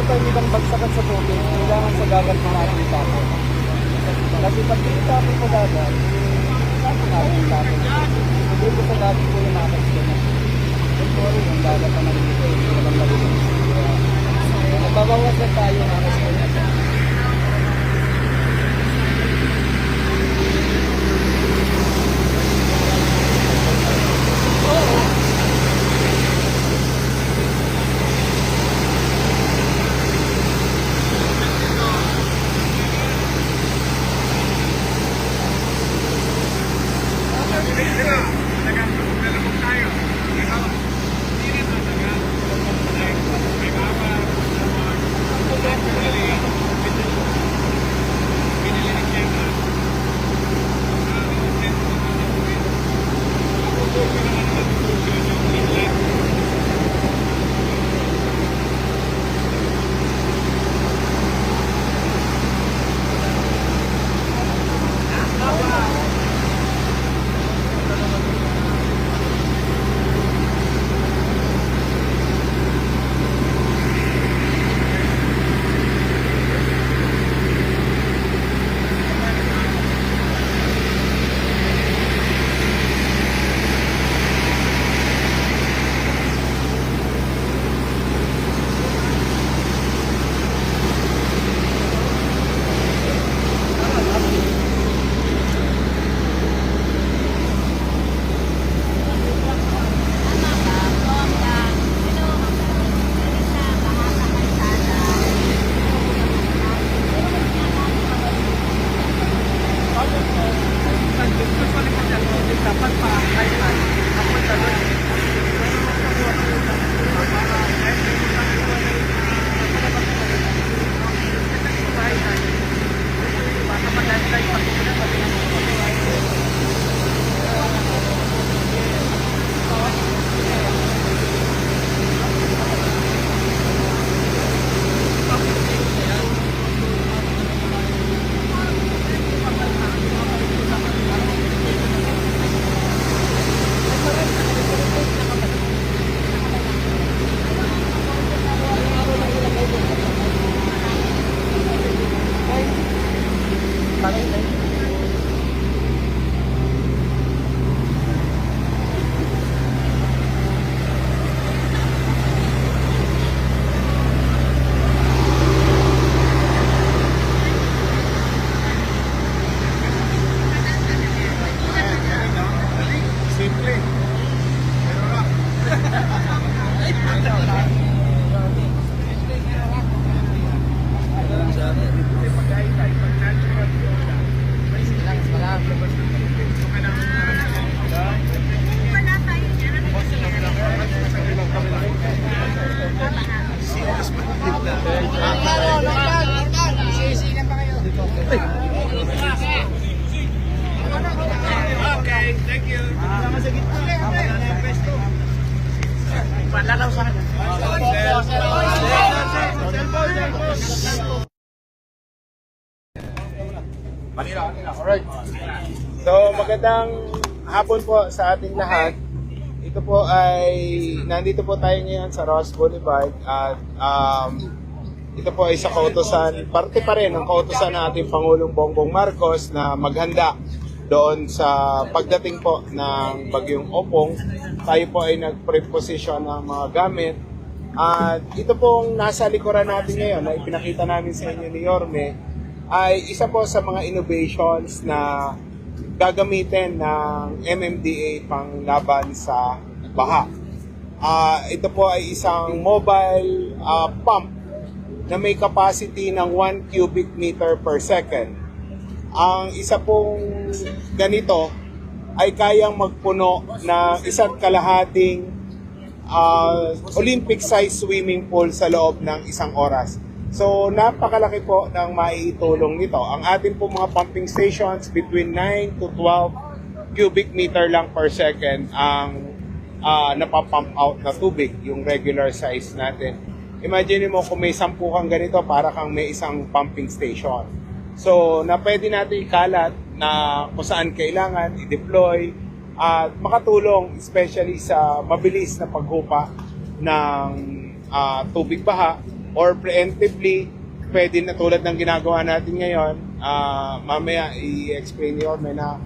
permitang bagsakan sa tubig, kailangan sa dagat na natin itapon. Kasi pag itapon sa dagat, natin itapon. Hindi po sa dagat po yung nakakasya na. Sorry, yung dagat na nandito, hindi naman malinis. Nagbabawas lang tayo ng nakakasya na. Okay, thank you. Sama sa gitna. Panlalaw sa akin. Alright. So, magandang hapon po sa ating lahat. Ito po ay, nandito po tayo ngayon sa Ross Boulevard at ito po ay sa kautusan, parte pa rin ng kautusan ng ating Pangulong Bongbong Marcos na maghanda doon sa pagdating po ng Bagyong Opong. Tayo po ay nag-preposition ng mga gamit. At ito pong nasa likuran natin ngayon na ipinakita namin sa inyo ni Yorme ay isa po sa mga innovations na gagamitin ng MMDA pang laban sa baha. Ito po ay isang mobile pump na may capacity ng 1 cubic meter per second. Ang isa pong ganito ay kayang magpuno ng isa't kalahating Olympic-sized swimming pool sa loob ng isang oras. So, napakalaki po ng maiitulong nito. Ang ating po mga pumping stations, between 9 to 12 cubic meter lang per second ang napapump out na tubig, yung regular size natin. Imagine mo kung may 10 kang ganito, para kang may isang pumping station. So, na pwede natin ikalat na kung saan kailangan, i-deploy, at makatulong especially sa mabilis na paghupa ng tubig baha or preemptively, pwede na tulad ng ginagawa natin ngayon, mamaya i-explain ni Orme na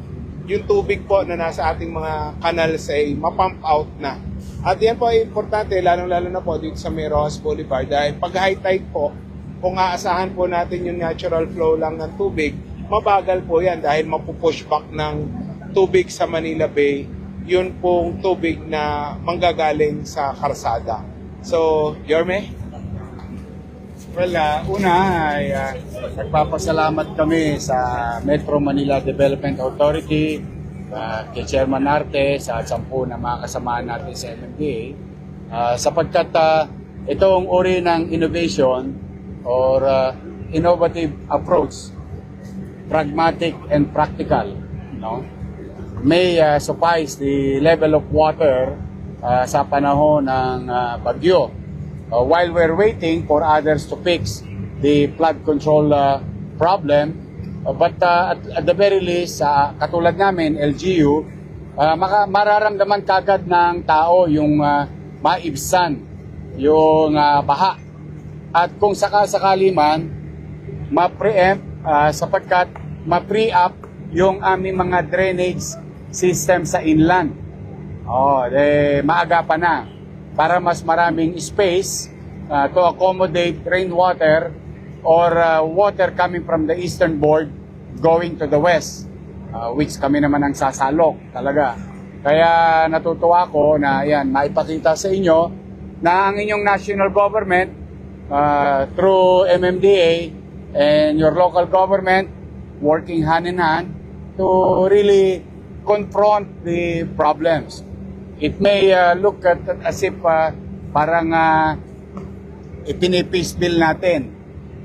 yung tubig po na nasa ating mga canals ay mapump out na. At yan po ay importante, lalong-lalo na po dito sa may Rojas Boulevard. Dahil pag high tide po, kung aasahan po natin yung natural flow lang ng tubig, mabagal po yan dahil mapupush back ng tubig sa Manila Bay, yun pong tubig na manggagaling sa karsada. So, Yorme? Well, una ay nagpapasalamat kami sa Metro Manila Development Authority, kay Chairman Arte, sa 10 na mga kasamaan natin sa MMDA, sapagkat itong uri ng innovation or innovative approach, pragmatic and practical, no, may suffice the level of water sa panahon ng bagyo. While we're waiting for others to fix the flood control problem, but at the very least, katulad namin, LGU, mararamdaman kagad ng tao yung maibsan, yung baha. At kung sakasakali man, ma-preempt sapagkat ma-free up yung aming mga drainage system sa inland. Maaga pa na para mas maraming space to accommodate rainwater or water coming from the eastern board going to the west, which kami naman ang sasalok talaga. Kaya natutuwa ko na yan, maipakita sa inyo na ang inyong national government through MMDA and your local government working hand in hand to really confront the problems. It may look as if parang ipinipeace bill natin,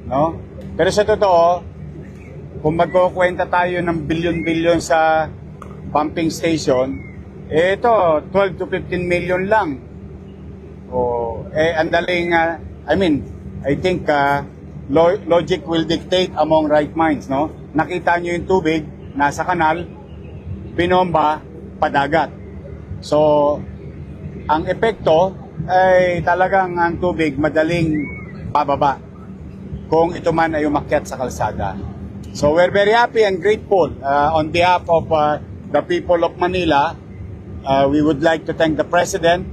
no? Pero sa totoo, kung magkukwenta tayo ng bilyon-bilyon sa pumping station, ito 12 to 15 million lang. Ang daling, I think logic will dictate among right minds, no? Nakita nyo yung tubig, nasa kanal, binomba, padagat. So, ang epekto ay talagang ang tubig madaling pababa kung ito man ay umakyat sa kalsada. So, we're very happy and grateful on behalf of the people of Manila. We would like to thank the President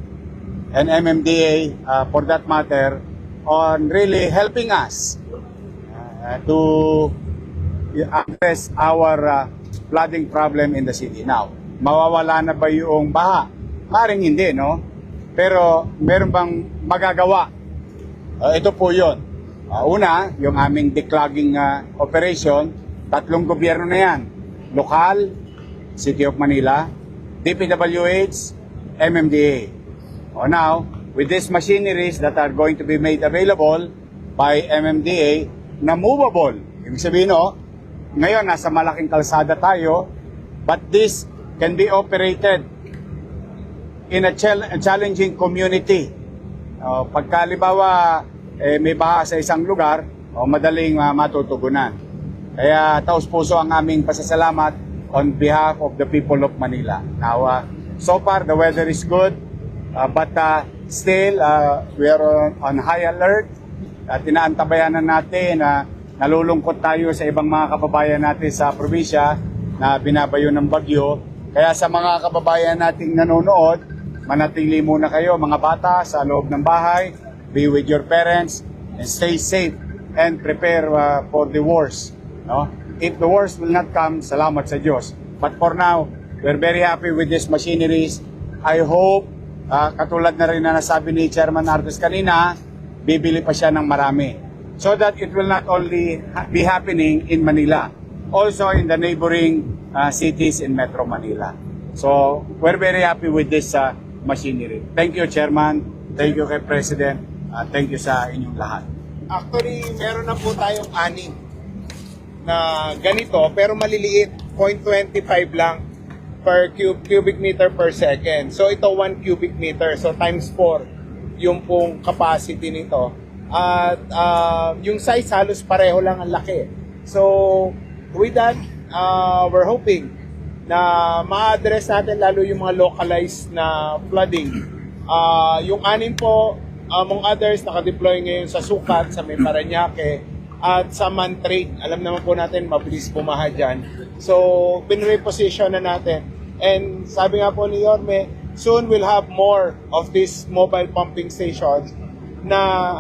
and MMDA for that matter on really helping us to address our flooding problem in the city. Now, mawawala na ba yung baha? Maring hindi, no? Pero meron bang magagawa? Ito po yun. Una, yung aming declogging operation, 3 gobyerno na yan. Lokal, City of Manila, DPWH, MMDA. Now, with these machineries that are going to be made available by MMDA, na movable. Ibig sabihin, ngayon nasa malaking kalsada tayo, but this can be operated in a challenging community. Pagkalibawa may baha sa isang lugar, madaling matutugunan. Kaya taos-puso ang aming pasasalamat on behalf of the people of Manila. Now, so far the weather is good, but still we are on high alert. Tinaantabayan natin na nalulungkot tayo sa ibang mga kababayan natin sa probinsya na binabayo ng bagyo. Kaya sa mga kababayan nating nanonood, manatili muna kayo mga bata sa loob ng bahay, be with your parents, and stay safe and prepare for the worst. No? If the worst will not come, salamat sa Diyos. But for now, we're very happy with these machineries. I hope, katulad na rin na nasabi ni Chairman Artes kanina, bibili pa siya ng marami. So that it will not only be happening in Manila, also in the neighboring cities in Metro Manila. So, we're very happy with this machinery. Thank you, Chairman. Thank you kay President. Thank you sa inyong lahat. Actually, meron na po tayong 6 na ganito, pero maliliit. 0.25 lang per cubic meter per second. So, ito 1 cubic meter. So, times 4 yung pong capacity nito. At yung size halos pareho lang ang laki. So, with that, we're hoping na ma-address natin lalo yung mga localized na flooding. Yung 6 po, among others, nakadeploy ngayon sa Sukat, sa May Parañaque, at sa Mantrade. Alam naman po natin, mabilis bumaha dyan. So, pinreposition na natin. And sabi nga po ni Yorme, soon we'll have more of these mobile pumping stations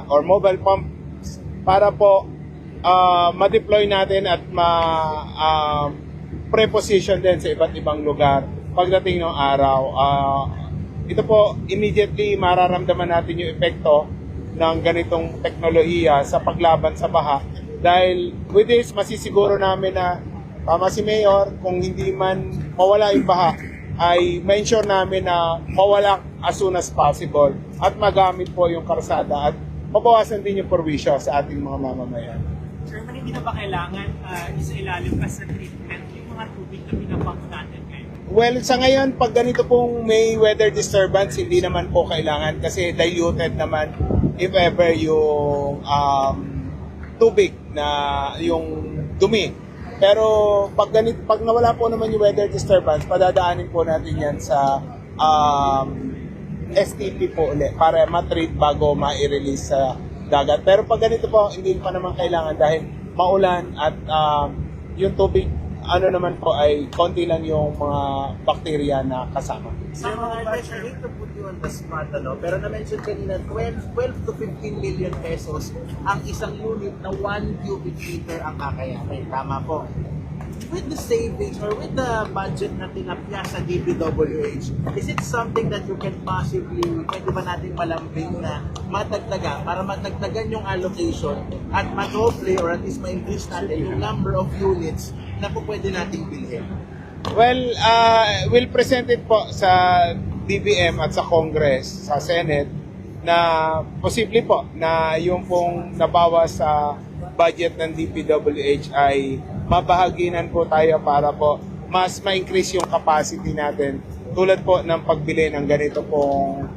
or mobile pumps para po ma-deploy natin at preposition din sa iba't ibang lugar pagdating ng araw. Ito po, immediately mararamdaman natin yung epekto ng ganitong teknolohiya sa paglaban sa baha. Dahil with this, masisiguro namin na tama si Mayor, kung hindi man mawala yung baha, ay ma-ensure namin na mawala as soon as possible at magamit po yung karsada at mabawasan din yung perwisyo sa ating mga mamamayan. Sir, hindi na ba kailangan isa-ilalim pa sa treatment yung mga tubig na pinapump natin ngayon? Well, sa ngayon, pag ganito pong may weather disturbance, hindi naman po kailangan kasi diluted naman if ever yung tubig na yung dumi. Pero pag nawala po naman yung weather disturbance, padadaanin po natin yan sa STP po ulit para ma-treat bago ma-release sa dagat. Pero pag ganito po, hindi pa naman kailangan dahil maulan at yung tubig naman po ay konti lang yung mga bakterya na kasama. Sir, I hate to put you on the spot, pero na-mention kanina, 12 to 15 million pesos ang isang unit na 1 cubic meter ang kakayanin. Tama po. With the savings or with the budget na tinapya sa DPWH, is it something that you can possibly, pwede ba natin malambing na matagdagan para matagdagan yung allocation at ma-double or at least ma-increase natin yung number of units na po pwede nating bilhin? Well, we'll present it po sa DBM at sa Congress, sa Senate, na posible po na yung pong nabawas sa budget ng DPWH ay mabahaginan po tayo para po mas ma-increase yung capacity natin tulad po ng pagbili ng ganito pong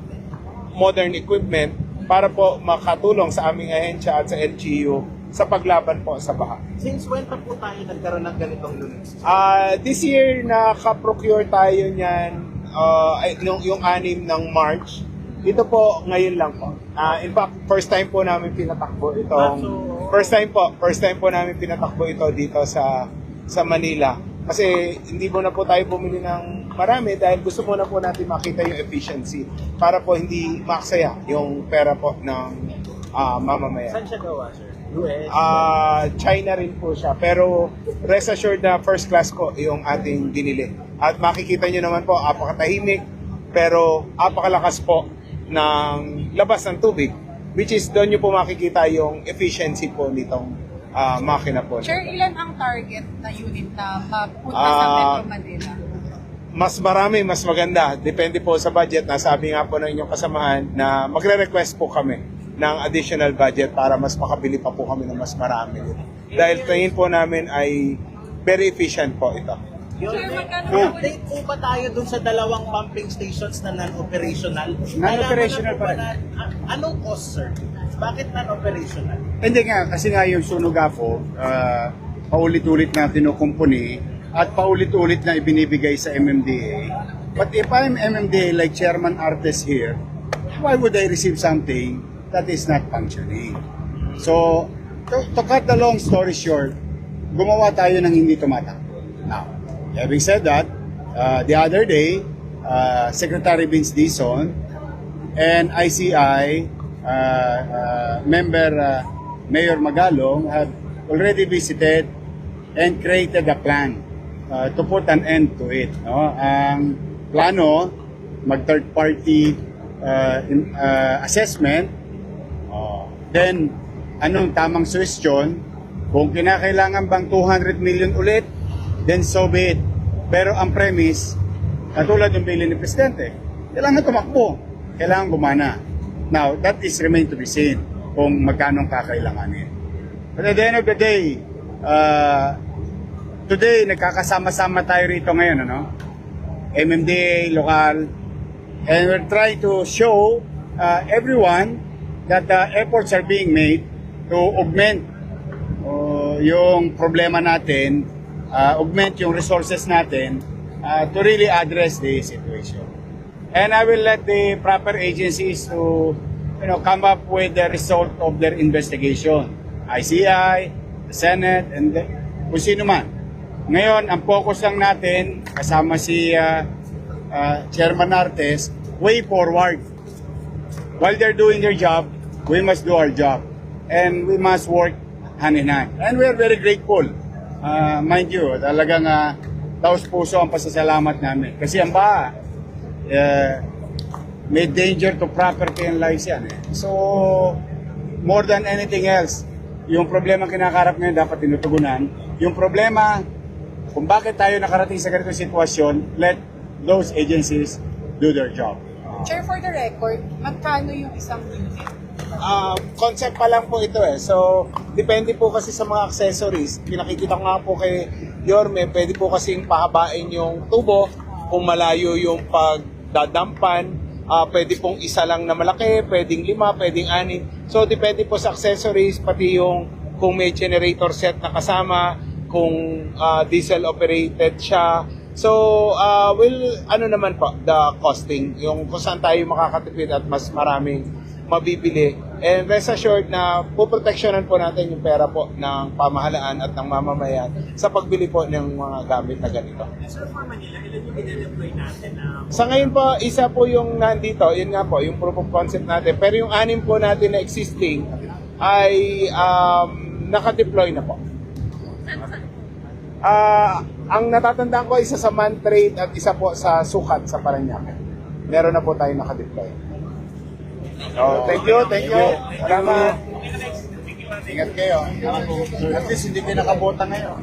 modern equipment para po makatulong sa aming ahensya at sa LGU sa paglaban po sa baha. Since when pa po tayo nagkaroon ng ganitong units? This year, naka-procure tayo niyan yung 6 ng March. Ito po, ngayon lang po. In fact, first time po namin pinatakbo itong... First time po namin pinatakbo ito dito sa Manila. Kasi hindi mo na po tayo bumili ng marami dahil gusto mo na po natin makita yung efficiency para po hindi maksaya yung pera po ng mamamayan. Saan siya gawa, sir? US? China rin po siya. Pero rest assured na first class po yung ating binili. At makikita nyo naman po, apakatahimik pero apakalakas po ng labas ng tubig. Which is doon nyo po makikita yung efficiency po nitong makina po. Sir, ilan ang target na unit na mapunta sa Metro Manila? Mas marami, mas maganda. Depende po sa budget. Nasabi nga po ng inyong kasamahan na magre-request po kami ng additional budget para mas makabili pa po kami ng mas marami. Dahil tingin po namin ay very efficient po ito. Update po ba tayo dun sa dalawang pumping stations na non-operational? Non-operational Nalaman na po pa rin. anong cost, sir? Bakit non-operational? Hindi nga, kasi nga yung Sunugafo, paulit-ulit na kinukumpuni at paulit-ulit na ibinibigay sa MMDA. But if I'm MMDA like Chairman Artes here, why would I receive something that is not functioning? So, to cut the long story short, gumawa tayo ng hindi tumatakbo. Now, having said that, the other day, Secretary Vince Dizon and ICI member Mayor Magalong have already visited and created a plan to put an end to it. No? Ang plano, mag-third party assessment, then anong tamang suggestion, kung kinakailangan bang 200 million ulit, then so be it. Pero ang premise, katulad ng bilin ni Presidente, kailangan tumakbo, kailangan gumana. Now, that is remain to be seen kung magkano kakailanganin. But at the end of the day, today, nagkakasama-sama tayo rito ngayon, MMDA, lokal, and we're trying to show everyone that efforts are being made to augment yung problema natin, augment yung resources natin to really address the situation. And I will let the proper agencies to come up with the result of their investigation. ICI, the Senate, and kung sino man. Ngayon, ang focus lang natin, kasama si Chairman Artes, way forward. While they're doing their job, we must do our job. And we must work hand in hand. And we are very grateful. Mind you, talagang taos-puso ang pasasalamat namin. Kasi ang baha, may danger to property and lives yan. So, more than anything else, yung problema kinakarap ngayon dapat tinutugunan. Yung problema, kung bakit tayo nakarating sa ganitong sitwasyon, let those agencies do their job. Chair, for the record, magkano yung isang unit? Concept pa lang po ito eh. So, depende po kasi sa mga accessories. Pinakikita ko nga po kay Yorme, pwede po kasing pahabain yung tubo kung malayo yung pagdadampan. Pwede pong isa lang na malaki, pwedeng 5, pwedeng 6. So, depende po sa accessories, pati yung kung may generator set na kasama, kung diesel operated siya. So, ano naman po, the costing, yung kung saan tayo makakatipid at mas maraming mabibili. And rest assured na puproteksyonan po natin yung pera po ng pamahalaan at ng mamamayan sa pagbili po ng mga gamit na ganito. Sir, for Manila, ilan yung dinedeploy natin na Sa ngayon po, isa po yung nandito, yun nga po, yung proof of concept natin. Pero yung 6 po natin na existing ay nakadeploy na po. Ang natatandaan ko, isa sa Mantrade at isa po sa Sukat sa Parañaque. Meron na po tayo nakadeploy. So, thank you. Salamat. Ingat kayo. At least hindi kayo nakabota ngayon.